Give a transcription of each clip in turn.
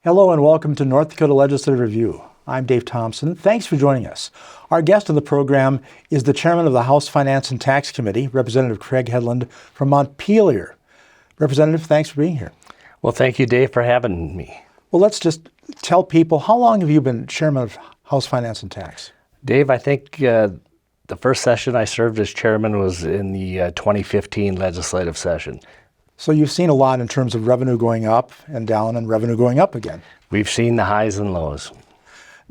Hello and welcome to North Dakota Legislative Review. I'm Dave Thompson. Thanks for joining us. Our guest on the program is the chairman of the House Finance and Tax Committee, Representative Craig Hedlund from Montpelier. Representative, thanks for being here. Well, thank you, Dave, for having me. Well, let's just tell people, how long have you been chairman of House Finance and Tax? Dave, I think the first session I served as chairman was in the 2015 legislative session. So you've seen a lot in terms of revenue going up and down and revenue going up again. We've seen the highs and lows.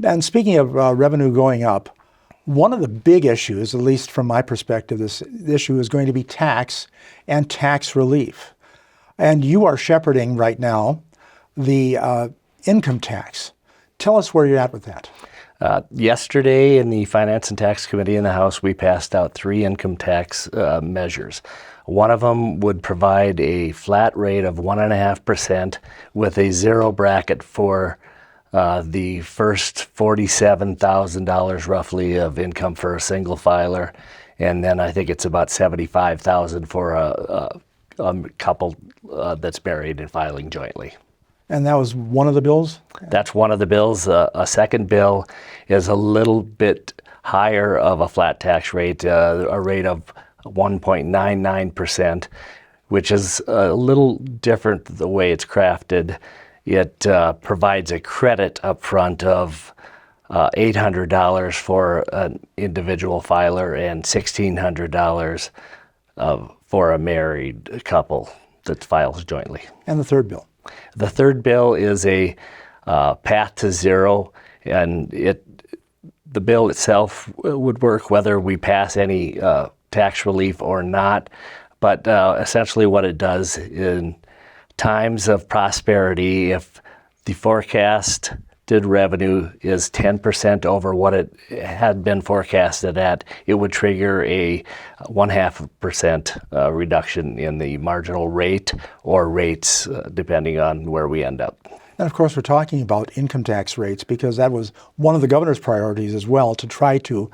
And speaking of revenue going up, one of the big issues, at least from my perspective, this issue is going to be tax and tax relief. And you are shepherding right now the income tax. Tell us where you're at with that. Yesterday in the Finance and Tax Committee in the House, we passed out 3 income tax measures. One of them would provide a flat rate of 1.5% with a zero bracket for the first $47,000 roughly of income for a single filer. And then I think it's about $75,000 for a couple that's married and filing jointly. And that was one of the bills? That's one of the bills. A second bill is a little bit higher of a flat tax rate, a rate of 1.99%, which is a little different the way it's crafted. It provides a credit up front of $800 for an individual filer and $1,600 for a married couple that files jointly. And the third bill? The third bill is a path to zero, and the bill itself would work whether we pass any tax relief or not. But essentially what it does in times of prosperity, if the forecasted revenue is 10% over what it had been forecasted at, it would trigger a 0.5% reduction in the marginal rate or rates, depending on where we end up. And of course, we're talking about income tax rates because that was one of the governor's priorities as well, to try to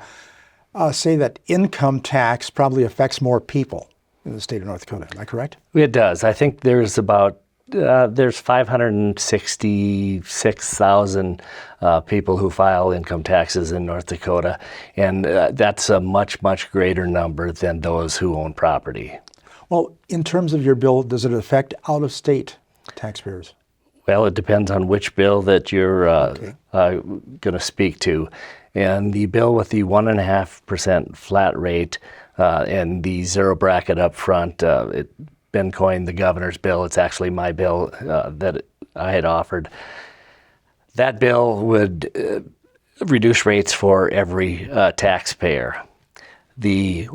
say that income tax probably affects more people in the state of North Dakota. Am I correct? It does. I think there's about there's 566,000 people who file income taxes in North Dakota, and that's a much, much greater number than those who own property. Well, in terms of your bill, does it affect out-of-state taxpayers? Well, it depends on which bill that you're going to speak to. And the bill with the 1.5% flat rate and the zero bracket up front, it's been coined the governor's bill. It's actually my bill that I had offered. That bill would reduce rates for every taxpayer. The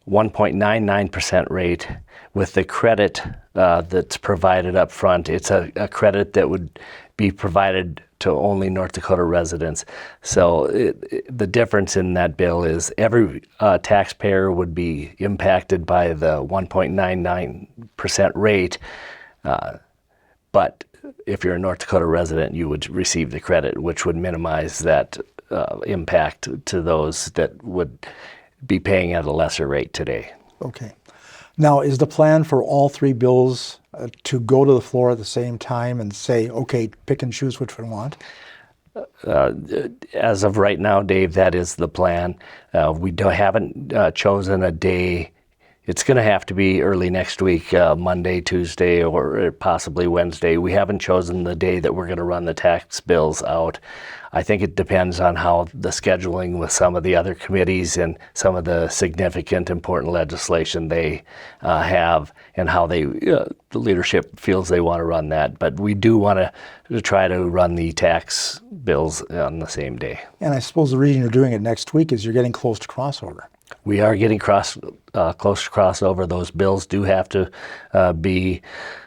1.99% rate with the credit that's provided up front, it's a credit that would be provided to only North Dakota residents. So the difference in that bill is every taxpayer would be impacted by the 1.99% rate, but if you're a North Dakota resident, you would receive the credit, which would minimize that impact to those that would be paying at a lesser rate today. Okay. Now, is the plan for all 3 bills to go to the floor at the same time and say, okay, pick and choose which we want? As of right now, Dave, that is the plan. We haven't chosen a day. It's going to have to be early next week, Monday, Tuesday, or possibly Wednesday. We haven't chosen the day that we're going to run the tax bills out. I think it depends on how the scheduling with some of the other committees and some of the significant, important legislation they have, and how the leadership feels they want to run that. But we do want to try to run the tax bills on the same day. And I suppose the reason you're doing it next week is you're getting close to crossover. We are getting close to crossover. Those bills do have to be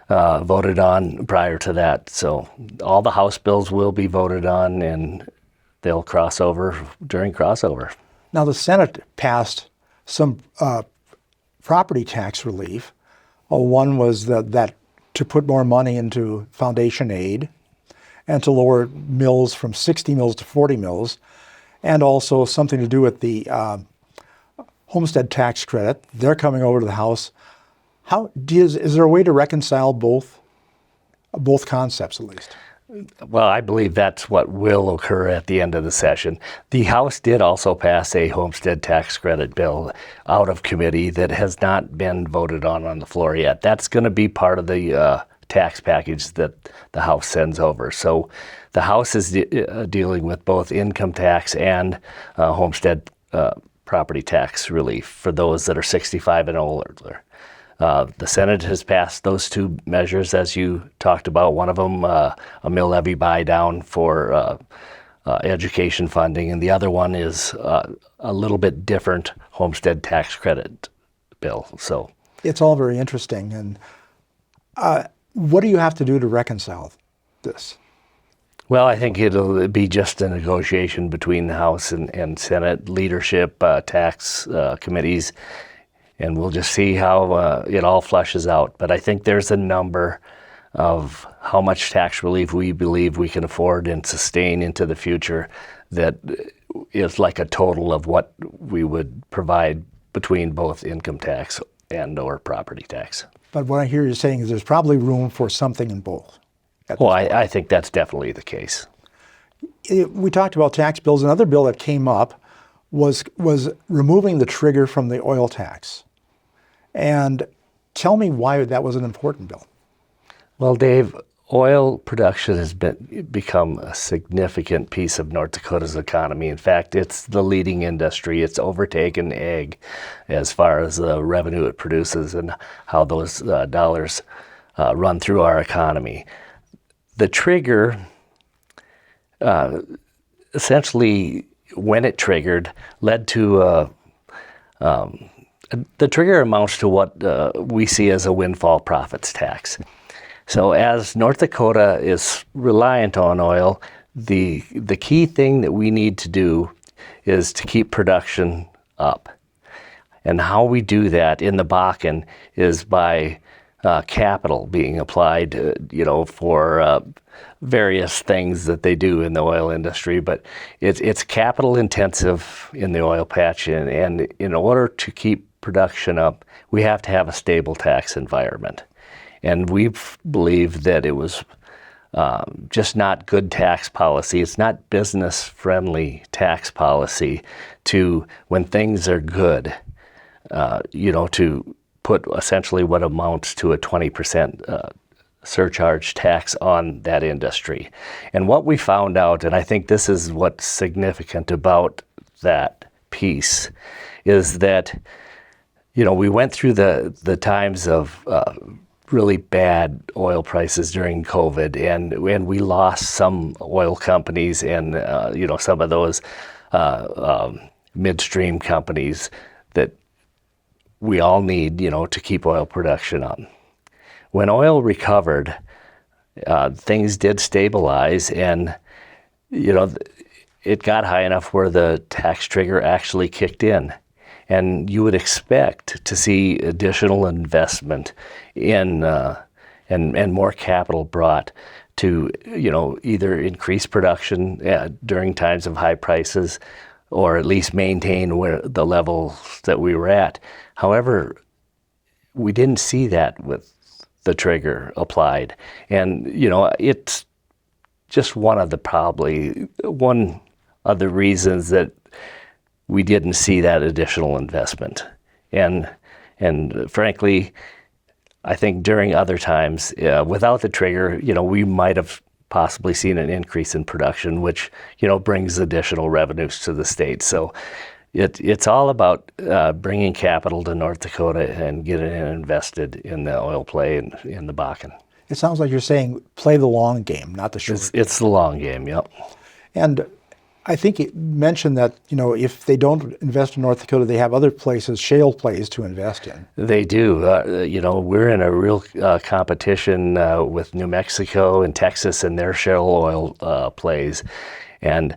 voted on prior to that. So all the House bills will be voted on, and they'll cross over during crossover. Now, the Senate passed some property tax relief. One was that to put more money into foundation aid and to lower mills from 60 mills to 40 mills, and also something to do with the homestead tax credit. They're coming over to the House. Is there a way to reconcile both concepts at least? Well, I believe that's what will occur at the end of the session. The House did also pass a homestead tax credit bill out of committee that has not been voted on the floor yet. That's going to be part of the tax package that the House sends over. So the House is dealing with both income tax and homestead property tax relief for those that are 65 and older. The Senate has passed those two measures, as you talked about. One of them, a mill levy buy down for education funding, and the other one is a little bit different homestead tax credit bill. So It's all very interesting. And what do you have to do to reconcile this? well, I think it'll be just a negotiation between the House and Senate leadership, tax committees, and we'll just see how it all flushes out. But I think there's a number of how much tax relief we believe we can afford and sustain into the future that is like a total of what we would provide between both income tax and or property tax. But what I hear you saying is there's probably room for something in both. Well, I think that's definitely the case. We talked about tax bills. Another bill that came up was removing the trigger from the oil tax. And tell me why that was an important bill. Well, Dave, oil production has become a significant piece of North Dakota's economy. In fact, it's the leading industry. It's overtaken ag as far as the revenue it produces and how those dollars run through our economy. The trigger, essentially, when it triggered, led to the trigger amounts to what we see as a windfall profits tax. So as North Dakota is reliant on oil, the key thing that we need to do is to keep production up. And how we do that in the Bakken is by capital being applied, for various things that they do in the oil industry. But it's capital intensive in the oil patch, and in order to keep production up, we have to have a stable tax environment. And we believe that it was just not good tax policy. It's not business-friendly tax policy to, when things are good, to put essentially what amounts to a 20% surcharge tax on that industry. And what we found out, and I think this is what's significant about that piece, is that we went through the times of really bad oil prices during COVID, and we lost some oil companies and some of those midstream companies that we all need to keep oil production up. When oil recovered, things did stabilize, and it got high enough where the tax trigger actually kicked in. And you would expect to see additional investment in and more capital brought to either increase production during times of high prices, or at least maintain where the levels that we were at. However, we didn't see that with the trigger applied, and it's just one of the reasons that we didn't see that additional investment. And frankly, I think during other times, without the trigger, we might have possibly seen an increase in production, which, brings additional revenues to the state. So it's all about bringing capital to North Dakota and getting it invested in the oil play and in the Bakken. It sounds like you're saying play the long game, not the short. It's the long game, yep. And I think it mentioned that, if they don't invest in North Dakota, they have other places, shale plays, to invest in. They do. We're in a real competition with New Mexico and Texas and their shale oil plays. And,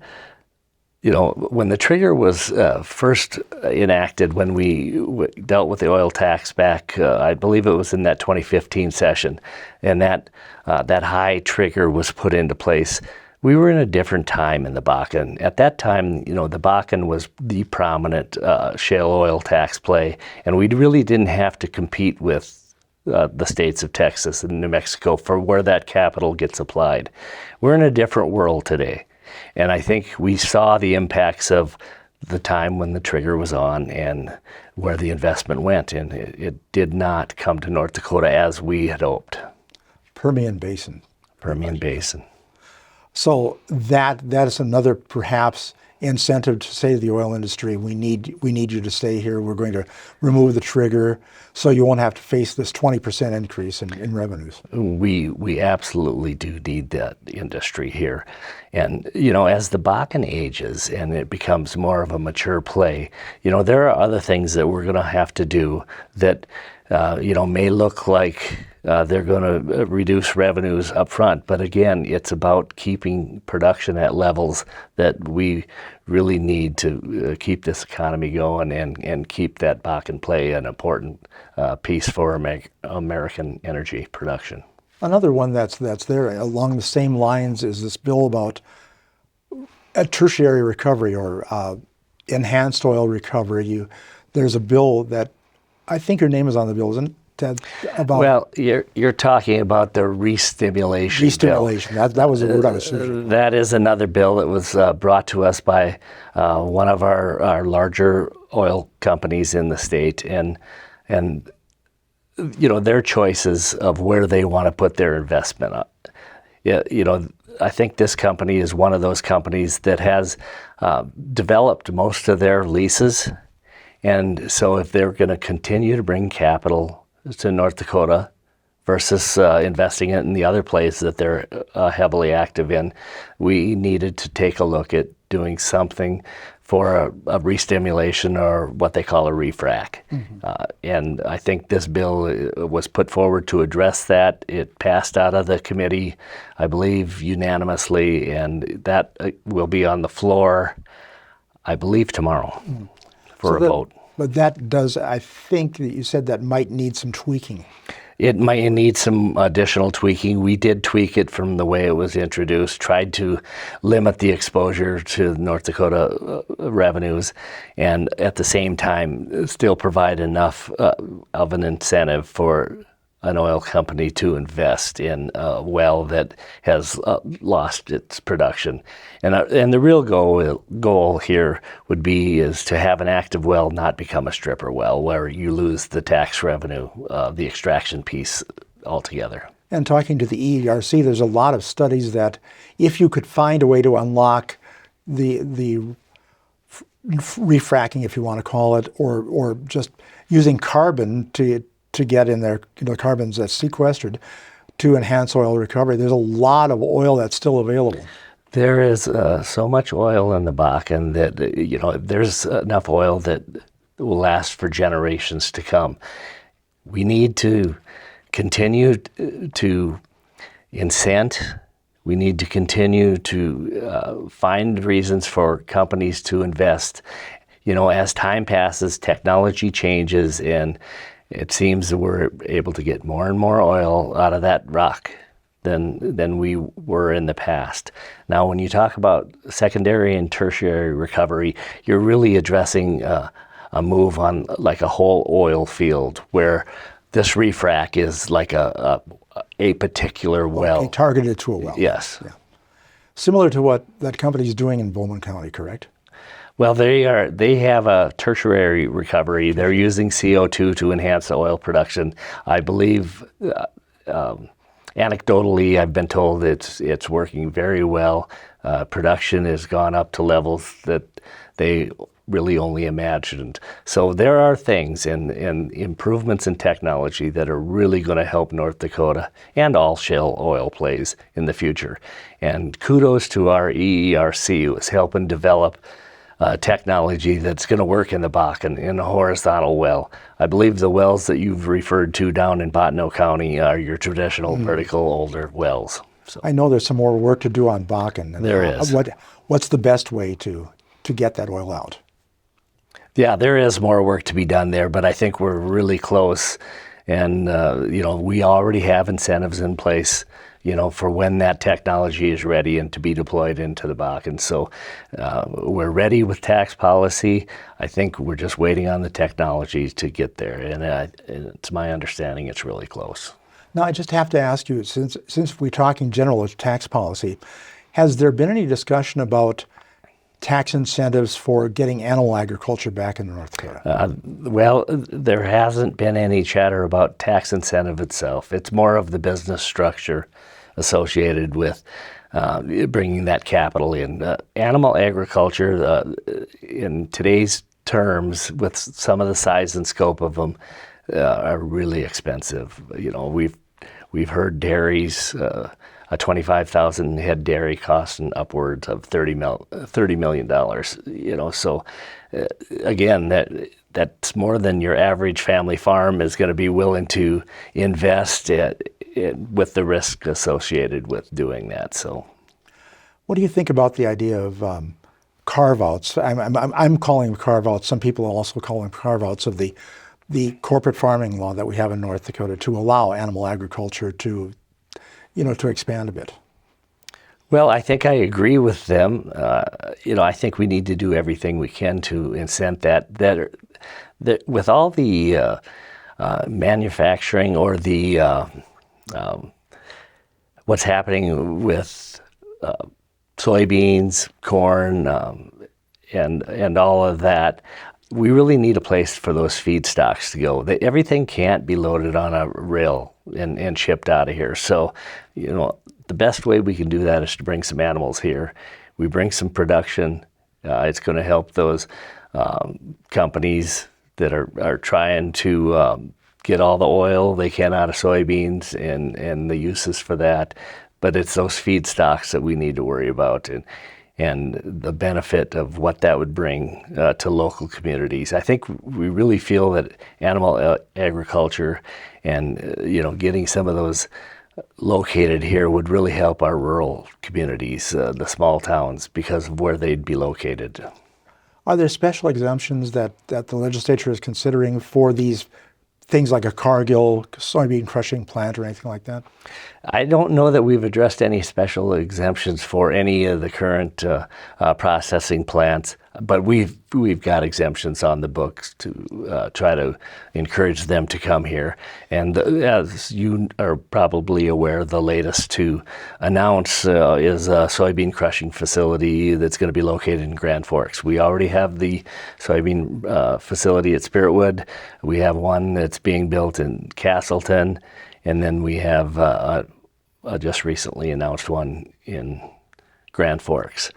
when the trigger was first enacted, when we dealt with the oil tax back, I believe it was in that 2015 session, and that high trigger was put into place, we were in a different time in the Bakken. At that time, the Bakken was the prominent shale oil tax play, and we really didn't have to compete with the states of Texas and New Mexico for where that capital gets applied. We're in a different world today. And I think we saw the impacts of the time when the trigger was on and where the investment went. And it did not come to North Dakota as we had hoped. Permian Basin. Permian Basin. So that is another perhaps incentive to say to the oil industry, we need you to stay here. We're going to remove the trigger so you won't have to face this 20% increase in revenues. We absolutely do need that industry here. And, you know, as the Bakken ages and it becomes more of a mature play, you know, there are other things that we're going to have to do that, you know, may look like they're going to reduce revenues up front. But again, it's about keeping production at levels that we really need to keep this economy going and keep that Bakken play an important piece for American energy production. Another one that's there along the same lines is this bill about a tertiary recovery or enhanced oil recovery. There's a bill that I think your name is on the bill, isn't it? About well, you're talking about the re-stimulation re-stimulation. bill. That was the word I was searching. That is another bill that was brought to us by one of our larger oil companies in the state, and you know, their choices of where they want to put their investment up. Yeah, you know, I think this company is one of those companies that has developed most of their leases, and so if they're going to continue to bring capital to North Dakota versus investing it in the other places that they're heavily active in, we needed to take a look at doing something for a re-stimulation or what they call a refrac. And I think this bill was put forward to address that. It passed out of the committee, I believe, unanimously, and that will be on the floor, I believe, tomorrow for a vote. But that does, I think that you said that might need some tweaking. It might need some additional tweaking. We did tweak it from the way it was introduced, tried to limit the exposure to North Dakota revenues, and at the same time still provide enough of an incentive for an oil company to invest in a well that has lost its production. And the real goal here would be is to have an active well not become a stripper well where you lose the tax revenue, the extraction piece altogether. And talking to the EERC, there's a lot of studies that if you could find a way to unlock the refracking, if you want to call it, or just using carbon to get in there, you know, carbons that's sequestered to enhance oil recovery. There's a lot of oil that's still available. There is so much oil in the Bakken that, you know, there's enough oil that will last for generations to come. We need to continue to incent. We need to continue to find reasons for companies to invest. You know, as time passes, technology changes, and it seems that we're able to get more and more oil out of that rock than we were in the past. Now, when you talk about secondary and tertiary recovery, you're really addressing a move on like a whole oil field where this refrac is like a particular well. Okay, targeted to a well. Yes. Yeah. Similar to what that company's doing in Bowman County, correct? Well, they have a tertiary recovery. They're using CO2 to enhance the oil production. I believe, anecdotally, I've been told it's working very well. Production has gone up to levels that they really only imagined. So there are things and improvements in technology that are really going to help North Dakota and all shale oil plays in the future. And kudos to our EERC who is helping develop technology that's going to work in the Bakken in a horizontal well. I believe the wells that you've referred to down in Bottineau County are your traditional vertical older wells. So I know there's some more work to do on Bakken. And there is. What's the best way to get that oil out? Yeah, there is more work to be done there, but I think we're really close. And, you know, we already have incentives in place for when that technology is ready and to be deployed into the Bakken. So we're ready with tax policy. I think we're just waiting on the technology to get there. And it's my understanding it's really close. Now, I just have to ask you, since we're talking general tax policy, has there been any discussion about tax incentives for getting animal agriculture back in North Dakota? Well, there hasn't been any chatter about tax incentive itself. It's more of the business structure associated with bringing that capital in. Animal agriculture, in today's terms, with some of the size and scope of them, are really expensive. We've heard dairies. A 25,000 head dairy costing upwards of $30 million. So again, that's more than your average family farm is going to be willing to invest with the risk associated with doing that. So, what do you think about the idea of carve-outs? I'm calling them carve-outs. Some people also call them carve-outs of the corporate farming law that we have in North Dakota to allow animal agriculture to expand a bit. Well, I think I agree with them. I think we need to do everything we can to incent that with all the manufacturing or the what's happening with soybeans, corn, and all of that. We really need a place for those feedstocks to go. Everything can't be loaded on a rail and shipped out of here. So, the best way we can do that is to bring some animals here. We bring some production. It's going to help those companies that are trying to get all the oil they can out of soybeans and the uses for that. But it's those feedstocks that we need to worry about. And the benefit of what that would bring to local communities. I think we really feel that animal agriculture and getting some of those located here would really help our rural communities, the small towns, because of where they'd be located. Are there special exemptions that the legislature is considering for these things like a Cargill soybean crushing plant or anything like that? I don't know that we've addressed any special exemptions for any of the current processing plants, but we've got exemptions on the books to try to encourage them to come here. And as you are probably aware, the latest to announce is a soybean crushing facility that's going to be located in Grand Forks. We already have the soybean facility at Spiritwood. We have one that's being built in Castleton. And then we have just recently announced one in Grand Forks.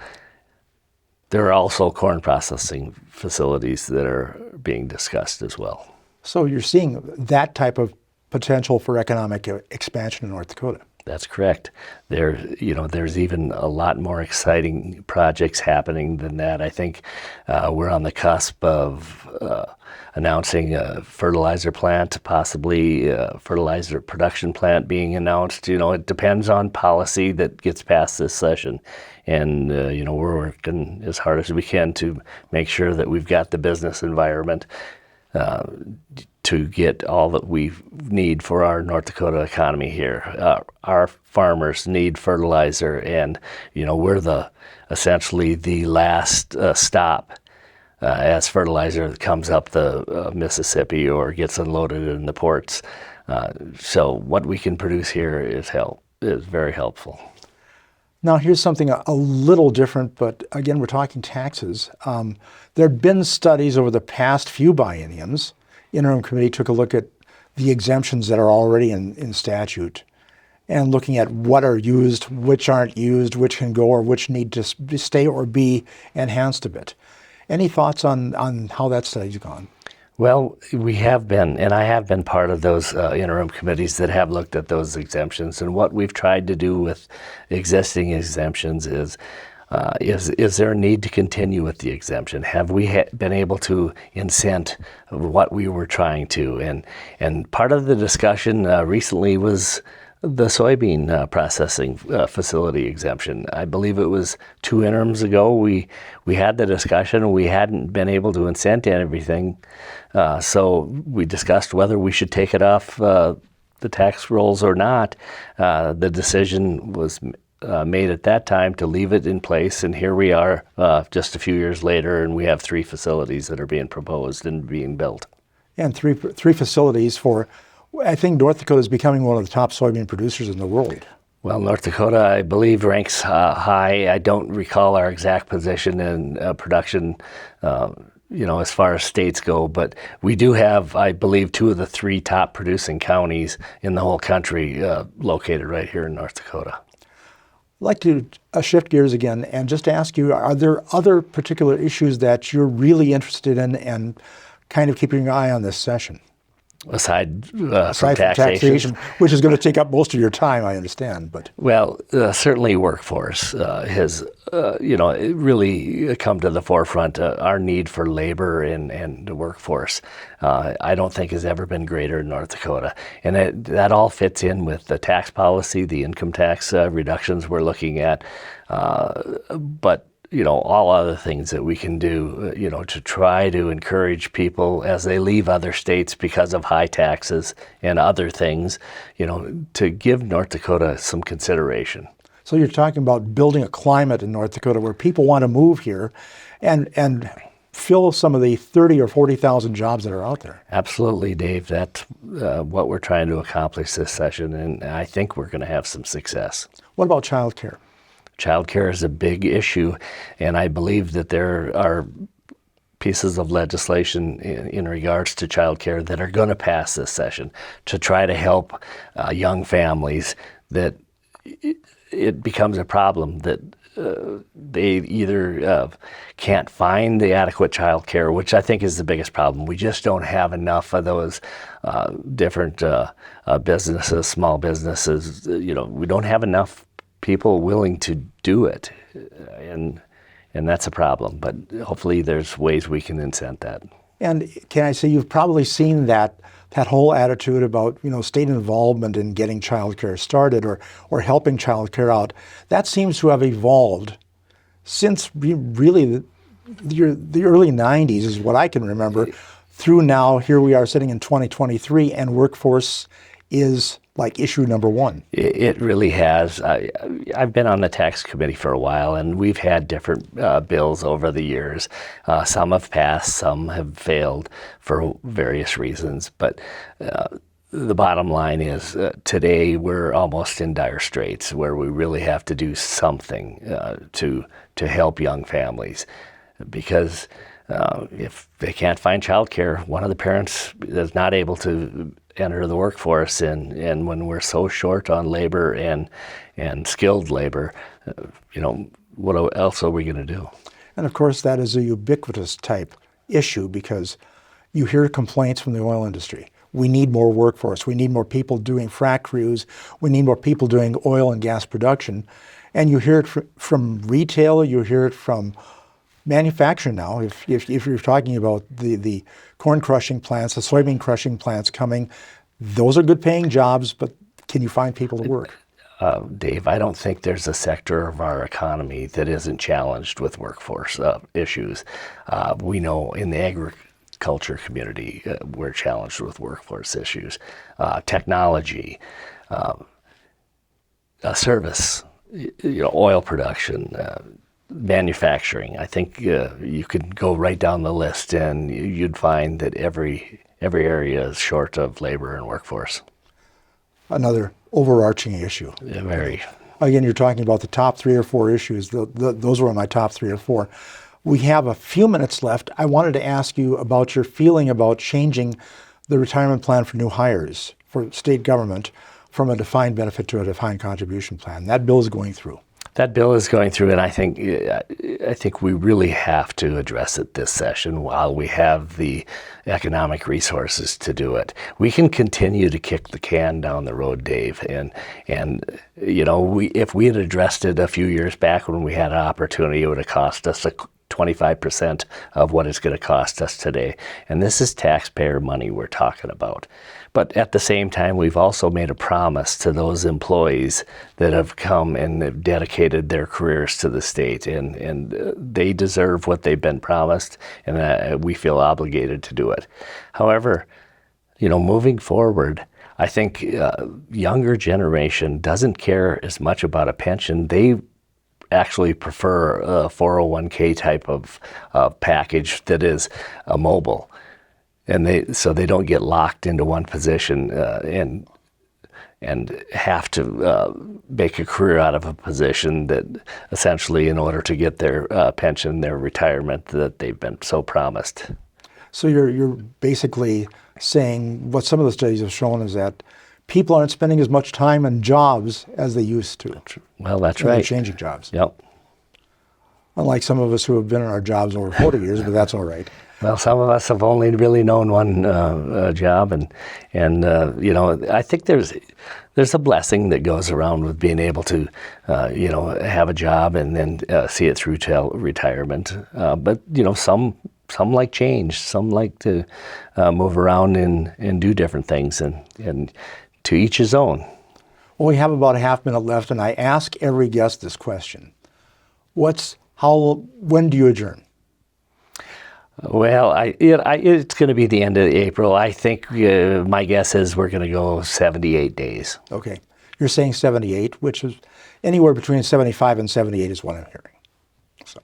There are also corn processing facilities that are being discussed as well. So you're seeing that type of potential for economic expansion in North Dakota. That's correct. There's even a lot more exciting projects happening than that. I think we're on the cusp of announcing a fertilizer plant, possibly a fertilizer production plant being announced. It depends on policy that gets passed this session. And, we're working as hard as we can to make sure that we've got the business environment to get all that we need for our North Dakota economy here. Our farmers need fertilizer, and we're essentially the last stop as fertilizer comes up the Mississippi or gets unloaded in the ports. So what we can produce here is very helpful. Now, here's something a little different, but again, we're talking taxes. There have been studies over the past few bienniums. Interim Committee took a look at the exemptions that are already in statute and looking at what are used, which aren't used, which can go or which need to stay or be enhanced a bit. Any thoughts on how that study's gone? Well, we have been, and I have been part of those interim committees that have looked at those exemptions. And what we've tried to do with existing exemptions is there a need to continue with the exemption? Have we been able to incent what we were trying to? And part of the discussion recently was the soybean processing facility exemption. I believe it was 2 interims ago we had the discussion. We hadn't been able to incent everything, so we discussed whether we should take it off the the tax rolls or not. The decision was made at that time to leave it in place, and here we are just a few years later, and we have 3 facilities that are being proposed and being built. And three facilities for, I think North Dakota is becoming one of the top soybean producers in the world. Well, North Dakota, I believe, ranks high. I don't recall our exact position in production, as far as states go, but we do have, I believe, 2 of the 3 top producing counties in the whole country located right here in North Dakota. I'd like to shift gears again and just ask you, are there other particular issues that you're really interested in and kind of keeping your eye on this session? Aside from Aside from taxation, which is going to take up most of your time, I understand. But well, certainly workforce has, really come to the forefront. Our need for labor and the workforce, I don't think has ever been greater in North Dakota. And that all fits in with the tax policy, the income tax reductions we're looking at. But all other things that we can do, to try to encourage people as they leave other states because of high taxes and other things, to give North Dakota some consideration. so you're talking about building a climate in North Dakota where people want to move here and fill some of the 30 or 40,000 jobs that are out there. Absolutely, Dave. That's what we're trying to accomplish this session, and I think we're going to have some success. What about childcare? Childcare is a big issue, and I believe that there are pieces of legislation in regards to childcare that are going to pass this session to try to help young families that it becomes a problem that they either can't find the adequate childcare, which I think is the biggest problem. We just don't have enough of those different businesses, small businesses. We don't have enough people willing to do it, and that's a problem. But hopefully there's ways we can incent that. And can I say you've probably seen that whole attitude about state involvement in getting childcare started or helping childcare out. That seems to have evolved since really the early 90s is what I can remember. Through now, here we are sitting in 2023, and workforce is like issue number 1. It really has. I've been on the tax committee for a while, and we've had different bills over the years. Some have passed, some have failed for various reasons. But the bottom line is today we're almost in dire straits where we really have to do something to help young families. Because if they can't find childcare, one of the parents is not able to enter the workforce, and when we're so short on labor and skilled labor, what else are we going to do? And of course, that is a ubiquitous type issue because you hear complaints from the oil industry. We need more workforce. We need more people doing frac crews. We need more people doing oil and gas production. And you hear it from retail. You hear it from manufacturing now. If you're talking about the corn crushing plants, the soybean crushing plants coming, those are good paying jobs, but can you find people to work? Dave, I don't think there's a sector of our economy that isn't challenged with workforce issues. We know in the agriculture community, we're challenged with workforce issues. Technology, service, oil production, manufacturing. I think you could go right down the list and you'd find that every area is short of labor and workforce. Another overarching issue. Yeah, very. Again, you're talking about the top 3 or 4 issues. Those were my top 3 or 4. We have a few minutes left. I wanted to ask you about your feeling about changing the retirement plan for new hires for state government from a defined benefit to a defined contribution plan. That bill is going through. That bill is going through, and I think we really have to address it this session while we have the economic resources to do it. We can continue to kick the can down the road, Dave, and if we had addressed it a few years back when we had an opportunity, it would have cost us 25% of what it's going to cost us today. And this is taxpayer money we're talking about. But at the same time, we've also made a promise to those employees that have come and have dedicated their careers to the state, and they deserve what they've been promised, and we feel obligated to do it. However, moving forward, I think younger generation doesn't care as much about a pension. They actually prefer a 401k type of package that is mobile, and they don't get locked into one position and have to make a career out of a position that essentially, in order to get their pension, their retirement that they've been so promised. So you're basically saying what some of the studies have shown is that people aren't spending as much time in jobs as they used to. Well, that's And they're right. changing jobs. Yep. Unlike some of us who have been in our jobs over 40 years, but that's all right. Well, some of us have only really known one job, and I think there's a blessing that goes around with being able to have a job and then see it through till retirement. But some like change, some like to move around and do different things, and to each his own. Well, we have about a half minute left, and I ask every guest this question: when do you adjourn? Well, it's going to be the end of April. I think my guess is we're going to go 78 days. Okay. You're saying 78, which is anywhere between 75 and 78 is what I'm hearing. So,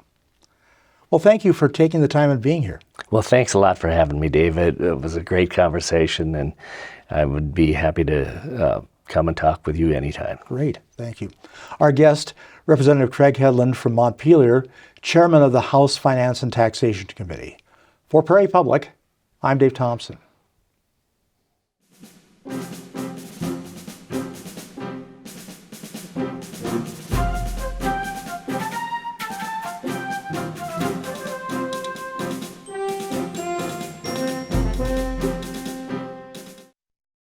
well, thank you for taking the time and being here. Well, thanks a lot for having me, David. It was a great conversation, and I would be happy to come and talk with you anytime. Great. Thank you. Our guest, Representative Craig Hedlund from Montpelier, Chairman of the House Finance and Taxation Committee. For Prairie Public, I'm Dave Thompson.